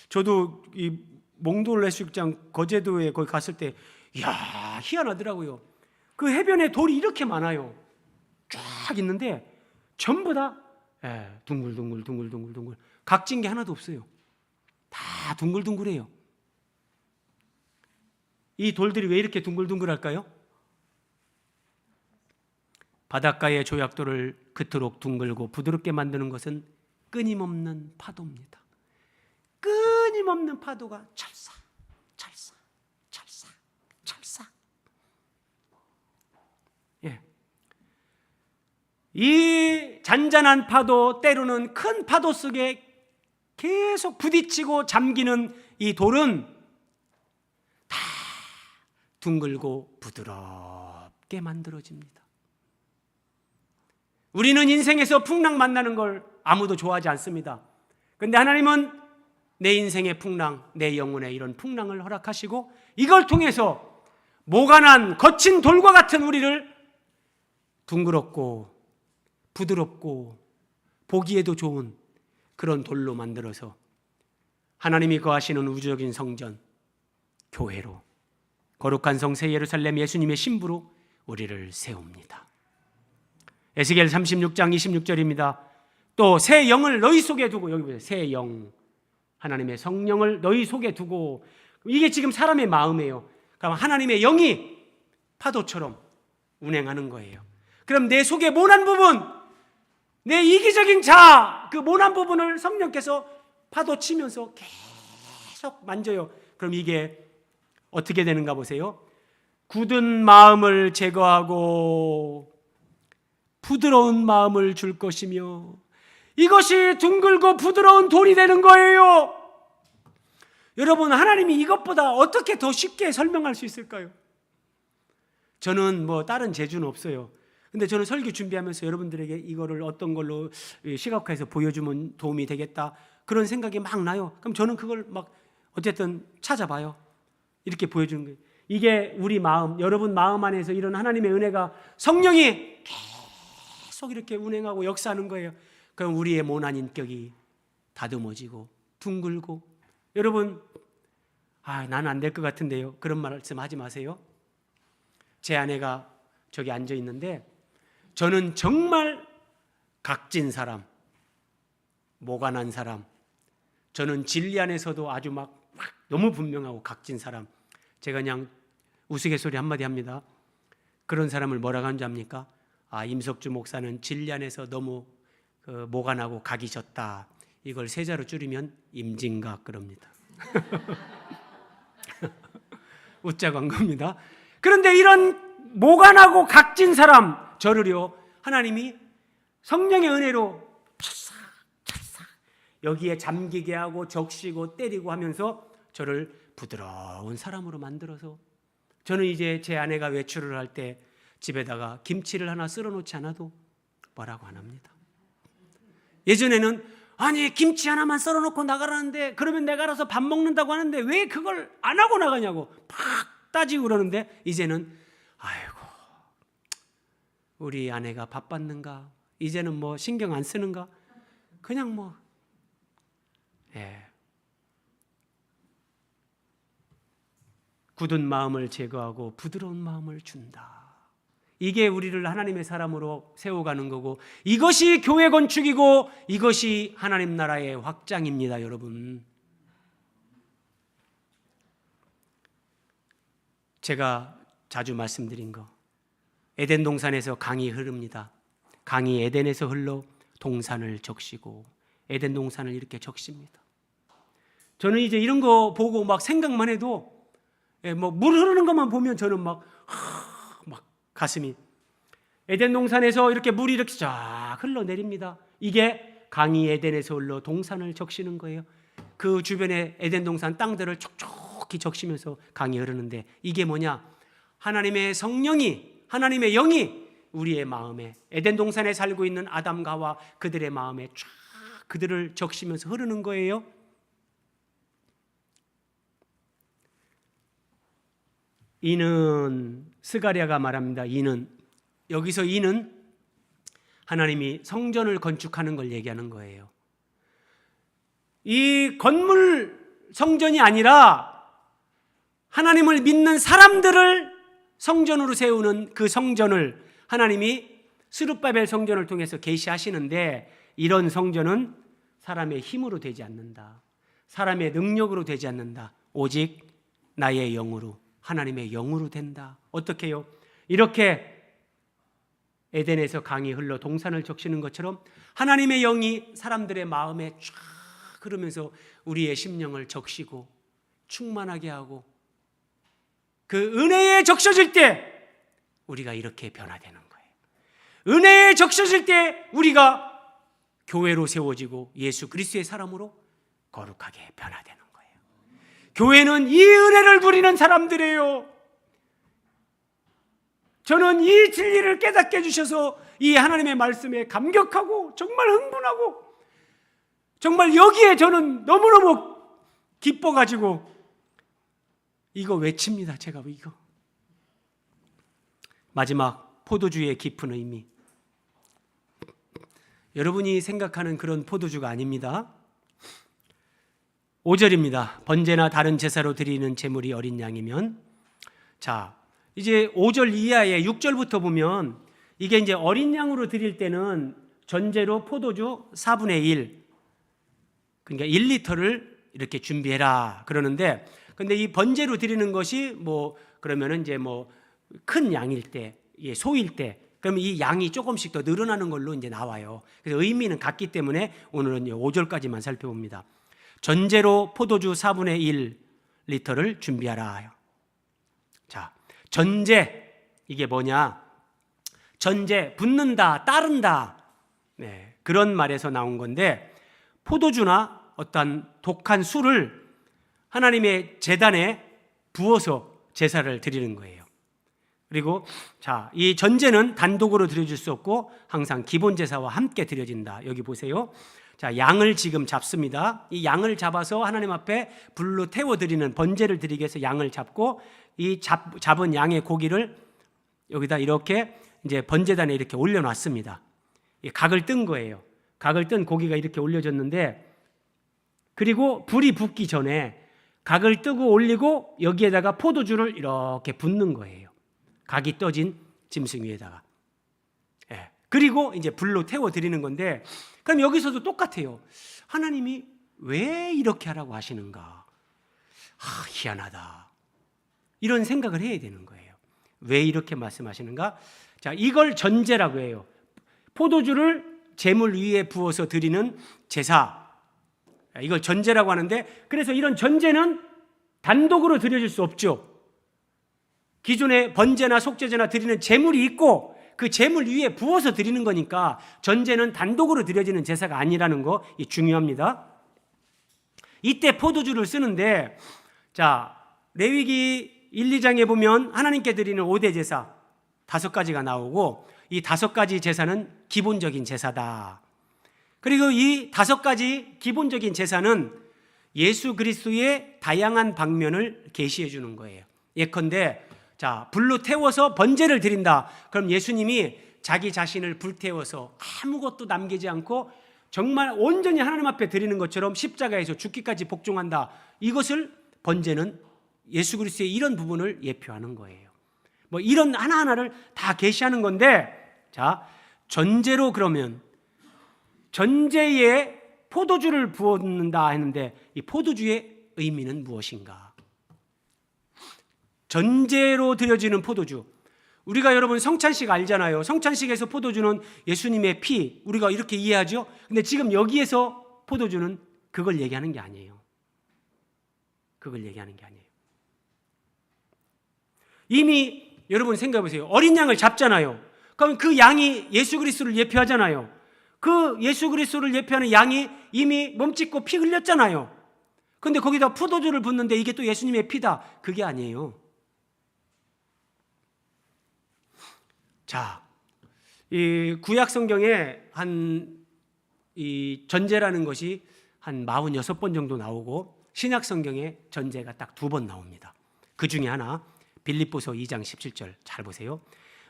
저도 이 몽돌 해수욕장 거제도에 거기 갔을 때 이야, 희한하더라고요. 그 해변에 돌이 이렇게 많아요. 쫙 있는데 전부 다 둥글둥글 각진 게 하나도 없어요. 다 둥글둥글해요. 이 돌들이 왜 이렇게 둥글둥글할까요? 바닷가의 조약돌을 그토록 둥글고 부드럽게 만드는 것은 끊임없는 파도입니다. 끊임없는 파도가 찰싹 찰싹 찰싹 찰싹. 이 잔잔한 파도, 때로는 큰 파도 속에 계속 부딪히고 잠기는 이 돌은 다 둥글고 부드럽게 만들어집니다. 우리는 인생에서 풍랑 만나는 걸 아무도 좋아하지 않습니다. 그런데 하나님은 내 인생의 풍랑, 내 영혼의 이런 풍랑을 허락하시고 이걸 통해서 모가난 거친 돌과 같은 우리를 둥그럽고 부드럽고 보기에도 좋은 그런 돌로 만들어서 하나님이 거하시는 우주적인 성전, 교회로, 거룩한 성새 예루살렘 예수님의 신부로 우리를 세웁니다. 에스겔 36장 26절입니다. 또 새 영을 너희 속에 두고, 여기 보세요. 새 영, 하나님의 성령을 너희 속에 두고. 이게 지금 사람의 마음이에요. 그럼 하나님의 영이 파도처럼 운행하는 거예요. 그럼 내 속의 모난 부분, 내 이기적인 자, 그 모난 부분을 성령께서 파도 치면서 계속 만져요. 그럼 이게 어떻게 되는가 보세요. 굳은 마음을 제거하고 부드러운 마음을 줄 것이며, 이것이 둥글고 부드러운 돌이 되는 거예요. 여러분, 하나님이 이것보다 어떻게 더 쉽게 설명할 수 있을까요? 저는 뭐 다른 재주는 없어요. 근데 저는 설교 준비하면서 여러분들에게 이거를 어떤 걸로 시각화해서 보여주면 도움이 되겠다, 그런 생각이 막 나요. 그럼 저는 그걸 막 어쨌든 찾아봐요. 이렇게 보여주는 거예요. 이게 우리 마음, 여러분 마음 안에서 이런 하나님의 은혜가, 성령이 계속 이렇게 운행하고 역사하는 거예요. 그럼 우리의 모난 인격이 다듬어지고 둥글고. 여러분, 나는 안 될 것 같은데요, 그런 말씀 하지 마세요. 제 아내가 저기 앉아 있는데, 저는 정말 각진 사람, 모관한 사람, 저는 진리 안에서도 아주 막 너무 분명하고 각진 사람, 제가 그냥 우스갯소리 한마디 합니다. 그런 사람을 뭐라고 하는지 압니까? 임석주 목사는 진리 안에서 너무 모관하고 각이 졌다. 이걸 세자로 줄이면 임진각 그럽니다. 웃자고 한 겁니다. 그런데 이런 모관하고 각진 사람, 저를요, 하나님이 성령의 은혜로 찰싹 여기에 잠기게 하고 적시고 때리고 하면서 저를 부드러운 사람으로 만들어서, 저는 이제 제 아내가 외출을 할 때 집에다가 김치를 하나 썰어 놓지 않아도 뭐라고 안 합니다. 예전에는 아니 김치 하나만 썰어 놓고 나가라는데, 그러면 내가 알아서 밥 먹는다고 하는데 왜 그걸 안 하고 나가냐고 팍 따지고 그러는데, 이제는 아이고 우리 아내가 바빴는가, 이제는 뭐 신경 안 쓰는가, 그냥 뭐 굳은 마음을 제거하고 부드러운 마음을 준다. 이게 우리를 하나님의 사람으로 세워가는 거고, 이것이 교회 건축이고 이것이 하나님 나라의 확장입니다. 여러분, 제가 자주 말씀드린 거, 에덴 동산에서 강이 흐릅니다. 강이 에덴에서 흘러 동산을 적시고 에덴 동산을 이렇게 적십니다. 저는 이제 이런 거 보고 막 생각만 해도, 뭐 물 흐르는 것만 보면 저는 막 가슴이, 에덴 동산에서 이렇게 물이 이렇게 쫙 흘러내립니다. 이게 강이 에덴에서 흘러 동산을 적시는 거예요. 그 주변에 에덴 동산 땅들을 촉촉히 적시면서 강이 흐르는데, 이게 뭐냐? 하나님의 성령이, 하나님의 영이 우리의 마음에, 에덴 동산에 살고 있는 아담과 하와 그들의 마음에 쫙 그들을 적시면서 흐르는 거예요. 이는, 스가랴가 말합니다. 여기서 이는 하나님이 성전을 건축하는 걸 얘기하는 거예요. 이 건물 성전이 아니라 하나님을 믿는 사람들을 성전으로 세우는 그 성전을 하나님이 스룹바벨 성전을 통해서 계시하시는데, 이런 성전은 사람의 힘으로 되지 않는다. 사람의 능력으로 되지 않는다. 오직 나의 영으로, 하나님의 영으로 된다. 어떻게 해요? 이렇게 에덴에서 강이 흘러 동산을 적시는 것처럼 하나님의 영이 사람들의 마음에 쫙 흐르면서 우리의 심령을 적시고 충만하게 하고, 그 은혜에 적셔질 때 우리가 이렇게 변화되는 거예요. 은혜에 적셔질 때 우리가 교회로 세워지고 예수 그리스도의 사람으로 거룩하게 변화되는 거예요. 교회는 이 은혜를 누리는 사람들이에요. 저는 이 진리를 깨닫게 해주셔서 이 하나님의 말씀에 감격하고 정말 흥분하고, 정말 여기에 저는 너무너무 기뻐가지고 이거 외칩니다. 제가 이거. 마지막, 포도주의 깊은 의미. 여러분이 생각하는 그런 포도주가 아닙니다. 5절입니다. 번제나 다른 제사로 드리는 제물이 어린 양이면, 자, 이제 5절 이하의 6절부터 보면, 이게 이제 어린 양으로 드릴 때는 전제로 포도주 4분의 1, 그러니까 1리터를 이렇게 준비해라 그러는데, 근데 이 번제로 드리는 것이 뭐 그러면은 이제 뭐 큰 양일 때, 소일 때, 그러면 이 양이 조금씩 더 늘어나는 걸로 이제 나와요. 그래서 의미는 같기 때문에 오늘은 5절까지만 살펴봅니다. 전제로 포도주 4분의 1리터를 준비하라. 자, 전제, 이게 뭐냐? 전제, 붙는다, 따른다. 네, 그런 말에서 나온 건데, 포도주나 어떤 독한 술을 하나님의 제단에 부어서 제사를 드리는 거예요. 그리고 자, 이 전제는 단독으로 드려질 수 없고 항상 기본 제사와 함께 드려진다. 여기 보세요. 자, 양을 지금 잡습니다. 이 양을 잡아서 하나님 앞에 불로 태워 드리는 번제를 드리기 위해서 양을 잡고, 이 잡은 양의 고기를 여기다 이렇게 이제 번제단에 이렇게 올려놨습니다. 각을 뜬 거예요. 각을 뜬 고기가 이렇게 올려졌는데, 그리고 불이 붙기 전에 각을 뜨고 올리고 여기에다가 포도주를 이렇게 붓는 거예요. 각이 떠진 짐승 위에다가. 그리고 이제 불로 태워 드리는 건데, 그럼 여기서도 똑같아요. 하나님이 왜 이렇게 하라고 하시는가? 희한하다. 이런 생각을 해야 되는 거예요. 왜 이렇게 말씀하시는가? 자, 이걸 전제라고 해요. 포도주를 제물 위에 부어서 드리는 제사. 이걸 전제라고 하는데, 그래서 이런 전제는 단독으로 드려질 수 없죠. 기존에 번제나 속죄제나 드리는 제물이 있고 그 제물 위에 부어서 드리는 거니까 전제는 단독으로 드려지는 제사가 아니라는 거 중요합니다. 이때 포도주를 쓰는데, 자, 레위기 1, 2장에 보면 하나님께 드리는 5대 제사 5가지가 나오고, 이 5가지 제사는 기본적인 제사다. 그리고 이 5가지 기본적인 제사는 예수 그리스도의 다양한 방면을 계시해 주는 거예요. 예컨대 자, 불로 태워서 번제를 드린다. 그럼 예수님이 자기 자신을 불태워서 아무것도 남기지 않고 정말 온전히 하나님 앞에 드리는 것처럼 십자가에서 죽기까지 복종한다. 이것을 번제는 예수 그리스도의 이런 부분을 예표하는 거예요. 뭐 이런 하나하나를 다 계시하는 건데, 자, 전제로 그러면 전제에 포도주를 부었는다 했는데 이 포도주의 의미는 무엇인가? 전제로 드려지는 포도주. 우리가 여러분 성찬식 알잖아요. 성찬식에서 포도주는 예수님의 피, 우리가 이렇게 이해하죠. 근데 지금 여기에서 포도주는 그걸 얘기하는 게 아니에요. 그걸 얘기하는 게 아니에요. 이미 여러분 생각해 보세요. 어린 양을 잡잖아요. 그럼 그 양이 예수 그리스도를 예표하잖아요. 그 예수 그리스도를 예표하는 양이 이미 몸짓고 피 흘렸잖아요. 근데 거기다 포도주를 붓는데 이게 또 예수님의 피다. 그게 아니에요. 자, 이 구약 성경에 이 전제라는 것이 한 46번 정도 나오고, 신약 성경에 전제가 딱 2번 나옵니다. 그 중에 하나 빌립보서 2장 17절 잘 보세요.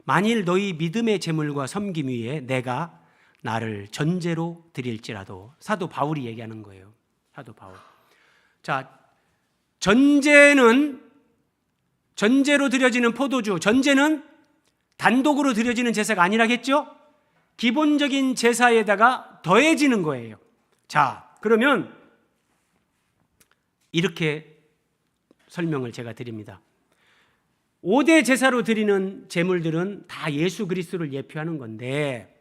만일 너희 믿음의 제물과 섬김 위에 내가 나를 전제로 드릴지라도. 사도 바울이 얘기하는 거예요. 사도 바울. 자, 전제로 드려지는 포도주, 전제는 단독으로 드려지는 제사가 아니라겠죠? 기본적인 제사에다가 더해지는 거예요. 자, 그러면 이렇게 설명을 제가 드립니다. 5대 제사로 드리는 제물들은 다 예수 그리스도를 예표하는 건데,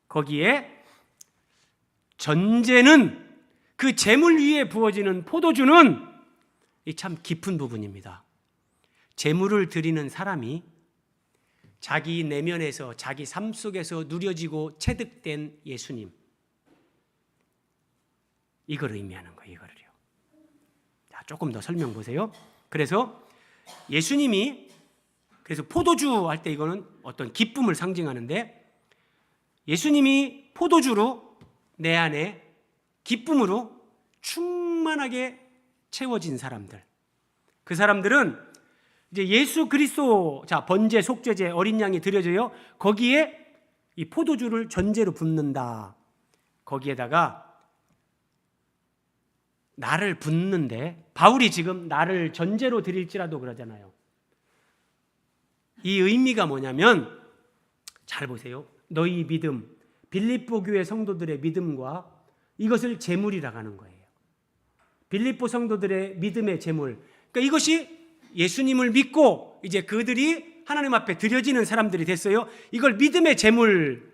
거기에 전제는 그 제물 위에 부어지는 포도주는 참 깊은 부분입니다. 제물을 드리는 사람이 자기 내면에서, 자기 삶 속에서 누려지고 체득된 예수님, 이걸 의미하는 거예요. 이거를요. 자, 조금 더 설명 보세요. 그래서 예수님이, 그래서 포도주 할 때 이거는 어떤 기쁨을 상징하는데, 예수님이 포도주로 내 안에 기쁨으로 충만하게 채워진 사람들, 그 사람들은 이제 예수 그리스도, 자, 번제, 속죄제, 어린 양이 드려져요. 거기에 이 포도주를 전제로 붓는다. 거기에다가 나를 붓는데, 바울이 지금 나를 전제로 드릴지라도 그러잖아요. 이 의미가 뭐냐면, 잘 보세요. 너희 믿음, 빌립보 교회 성도들의 믿음과 이것을 제물이라고 하는 거예요. 빌립보 성도들의 믿음의 제물. 그러니까 이것이 예수님을 믿고 이제 그들이 하나님 앞에 드려지는 사람들이 됐어요. 이걸 믿음의 제물.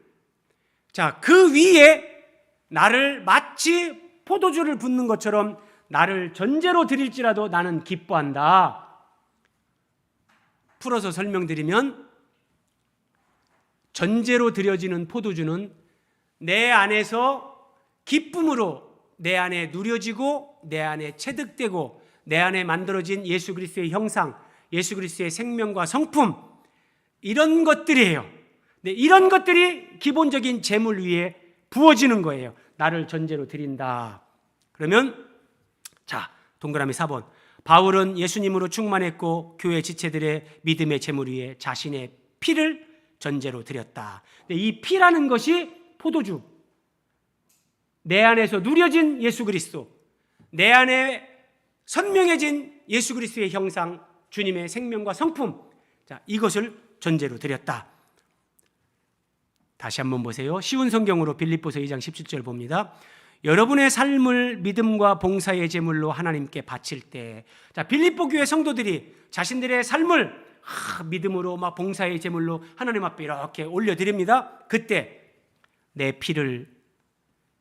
자, 그 위에 나를 마치 포도주를 붓는 것처럼 나를 전제로 드릴지라도 나는 기뻐한다. 풀어서 설명드리면 전제로 드려지는 포도주는 내 안에서 기쁨으로 내 안에 누려지고 내 안에 체득되고 내 안에 만들어진 예수 그리스도의 형상, 예수 그리스도의 생명과 성품, 이런 것들이에요. 네, 이런 것들이 기본적인 제물 위에 부어지는 거예요. 나를 전제로 드린다. 그러면 자, 동그라미 4번. 바울은 예수님으로 충만했고 교회 지체들의 믿음의 제물 위에 자신의 피를 전제로 드렸다. 이 피라는 것이 포도주. 내 안에서 누려진 예수 그리스도, 내 안에 선명해진 예수 그리스도의 형상, 주님의 생명과 성품, 자, 이것을 전제로 드렸다. 다시 한번 보세요. 쉬운 성경으로 빌립보서 2장 17절 봅니다. 여러분의 삶을 믿음과 봉사의 제물로 하나님께 바칠 때, 자, 빌립보 교회 성도들이 자신들의 삶을 믿음으로 막 봉사의 제물로 하나님 앞에 이렇게 올려드립니다. 그때 내 피를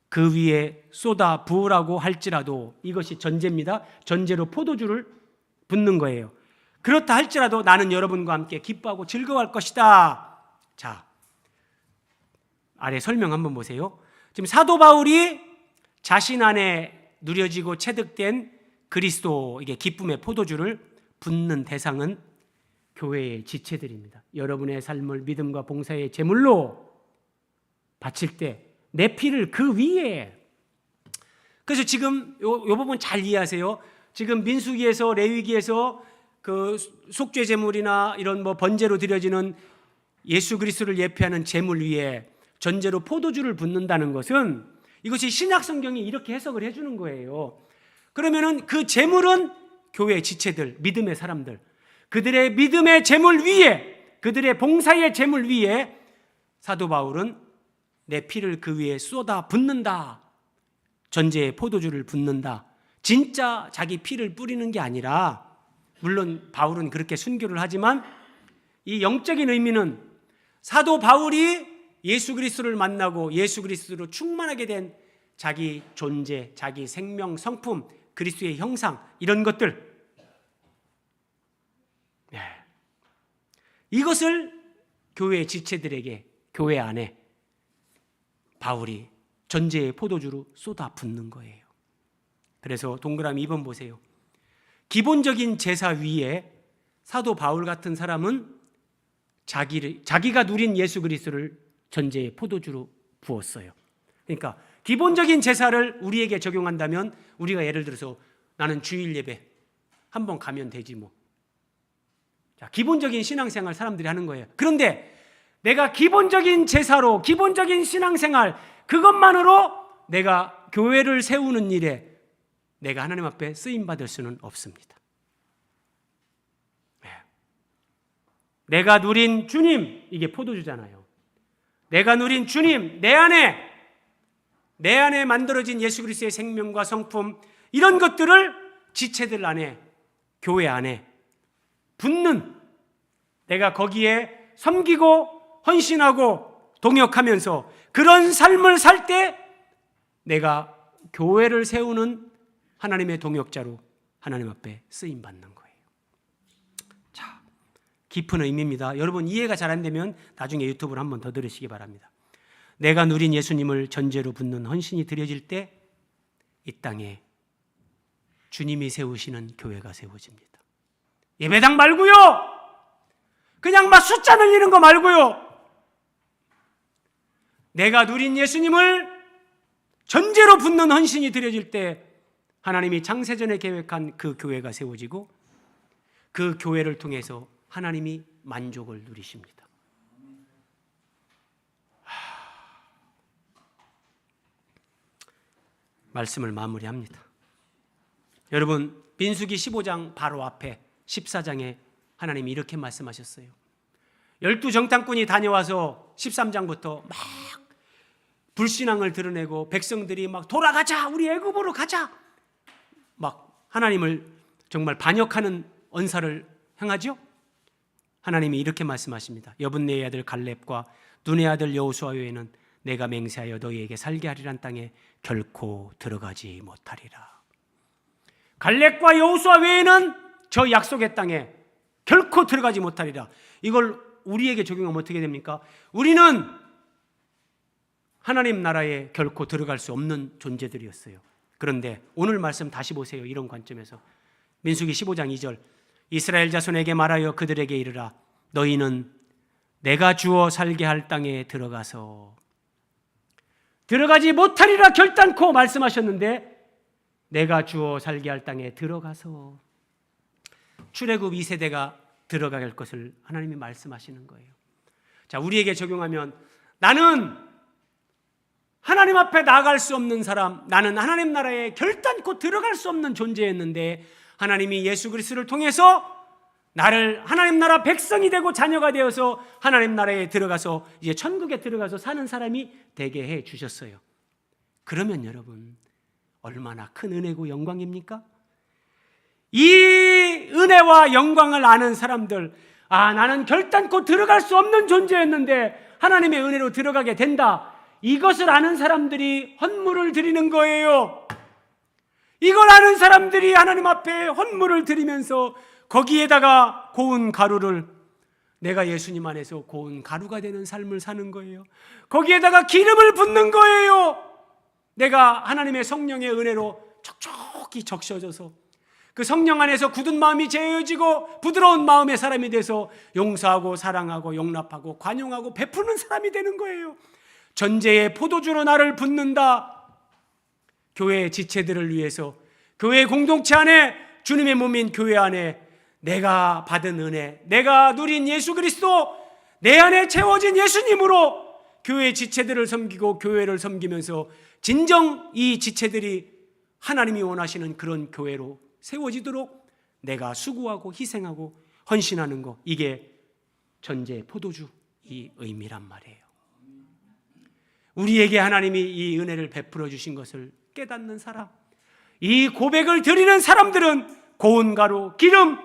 그 위에 쏟아 부으라고 할지라도, 이것이 전제입니다. 전제로 포도주를 붓는 거예요. 그렇다 할지라도 나는 여러분과 함께 기뻐하고 즐거워할 것이다. 자, 아래 설명 한번 보세요. 지금 사도 바울이 자신 안에 누려지고 체득된 그리스도, 이게 기쁨의 포도주를 붓는 대상은 교회의 지체들입니다. 여러분의 삶을 믿음과 봉사의 제물로 바칠 때 내 피를 그 위에. 그래서 지금 요 부분 잘 이해하세요. 지금 민수기에서, 레위기에서 그 속죄 제물이나 이런 뭐 번제로 드려지는 예수 그리스도를 예표하는 제물 위에 전제로 포도주를 붓는다는 것은, 이것이 신약 성경이 이렇게 해석을 해주는 거예요. 그러면은 그 제물은 교회 지체들, 믿음의 사람들, 그들의 믿음의 제물 위에, 그들의 봉사의 제물 위에 사도 바울은 내 피를 그 위에 쏟아 붓는다. 전제의 포도주를 붓는다. 진짜 자기 피를 뿌리는 게 아니라, 물론 바울은 그렇게 순교를 하지만 이 영적인 의미는 사도 바울이 예수 그리스도를 만나고 예수 그리스도로 충만하게 된 자기 존재, 자기 생명, 성품, 그리스도의 형상, 이런 것들, 네, 이것을 교회 지체들에게, 교회 안에 바울이 전제의 포도주로 쏟아 붓는 거예요. 그래서 동그라미 2번 보세요. 기본적인 제사 위에 사도 바울 같은 사람은 자기가 누린 예수 그리스도를 전제의 포도주로 부었어요. 그러니까 기본적인 제사를 우리에게 적용한다면, 우리가 예를 들어서 나는 주일 예배 한번 가면 되지 뭐. 자, 기본적인 신앙생활 사람들이 하는 거예요. 그런데 내가 기본적인 제사로, 기본적인 신앙생활, 그것만으로 내가 교회를 세우는 일에 내가 하나님 앞에 쓰임받을 수는 없습니다. 네. 내가 누린 주님, 이게 포도주잖아요. 내가 누린 주님, 내 안에 만들어진 예수 그리스도의 생명과 성품, 이런 것들을 지체들 안에, 교회 안에 붓는, 내가 거기에 섬기고 헌신하고 동역하면서 그런 삶을 살 때 내가 교회를 세우는 하나님의 동역자로 하나님 앞에 쓰임받는 거예요. 자, 깊은 의미입니다. 여러분 이해가 잘 안 되면 나중에 유튜브를 한번 더 들으시기 바랍니다. 내가 누린 예수님을 전제로 붓는 헌신이 드려질 때 이 땅에 주님이 세우시는 교회가 세워집니다. 예배당 말고요. 그냥 막 숫자 늘리는 거 말고요. 내가 누린 예수님을 전제로 붓는 헌신이 드려질 때 하나님이 창세전에 계획한 그 교회가 세워지고, 그 교회를 통해서 하나님이 만족을 누리십니다. 말씀을 마무리합니다. 여러분, 민수기 15장 바로 앞에 14장에 하나님이 이렇게 말씀하셨어요. 12 정탐꾼이 다녀와서 13장부터 막 불신앙을 드러내고 백성들이 막 돌아가자, 우리 애굽으로 가자, 막 하나님을 정말 반역하는 언사를 행하죠. 하나님이 이렇게 말씀하십니다. 여분네의 아들 갈렙과 눈의 아들 여호수아 외에는 내가 맹세하여 너희에게 살게 하리란 땅에 결코 들어가지 못하리라. 갈렙과 여호수아 외에는 저 약속의 땅에 결코 들어가지 못하리라. 이걸 우리에게 적용하면 어떻게 됩니까? 우리는 하나님 나라에 결코 들어갈 수 없는 존재들이었어요. 그런데 오늘 말씀 다시 보세요. 이런 관점에서 민수기 15장 2절 이스라엘 자손에게 말하여 그들에게 이르라 너희는 내가 주어 살게 할 땅에 들어가서 들어가지 못하리라 결단코 말씀하셨는데 내가 주어 살게 할 땅에 들어가서 출애굽 2세대가 들어갈 것을 하나님이 말씀하시는 거예요. 자, 우리에게 적용하면 나는 하나님 앞에 나아갈 수 없는 사람, 나는 하나님 나라에 결단코 들어갈 수 없는 존재였는데 하나님이 예수 그리스도를 통해서 나를 하나님 나라 백성이 되고 자녀가 되어서 하나님 나라에 들어가서 이제 천국에 들어가서 사는 사람이 되게 해 주셨어요. 그러면 여러분 얼마나 큰 은혜고 영광입니까? 이 은혜와 영광을 아는 사람들, 나는 결단코 들어갈 수 없는 존재였는데 하나님의 은혜로 들어가게 된다. 이것을 아는 사람들이 헌물을 드리는 거예요. 이걸 아는 사람들이 하나님 앞에 헌물을 드리면서 거기에다가 고운 가루를, 내가 예수님 안에서 고운 가루가 되는 삶을 사는 거예요. 거기에다가 기름을 붓는 거예요. 내가 하나님의 성령의 은혜로 촉촉히 적셔져서 그 성령 안에서 굳은 마음이 제어지고 부드러운 마음의 사람이 돼서 용서하고 사랑하고 용납하고 관용하고 베푸는 사람이 되는 거예요. 전제의 포도주로 나를 붓는다. 교회의 지체들을 위해서, 교회 공동체 안에, 주님의 몸인 교회 안에 내가 받은 은혜, 내가 누린 예수 그리스도, 내 안에 채워진 예수님으로 교회 지체들을 섬기고 교회를 섬기면서 진정 이 지체들이 하나님이 원하시는 그런 교회로 세워지도록 내가 수고하고 희생하고 헌신하는 것, 이게 전제 포도주 이 의미란 말이에요. 우리에게 하나님이 이 은혜를 베풀어 주신 것을 깨닫는 사람, 이 고백을 드리는 사람들은 고운 가루, 기름,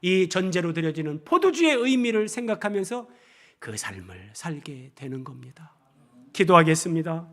이 전제로 드려지는 포도주의 의미를 생각하면서 그 삶을 살게 되는 겁니다. 기도하겠습니다.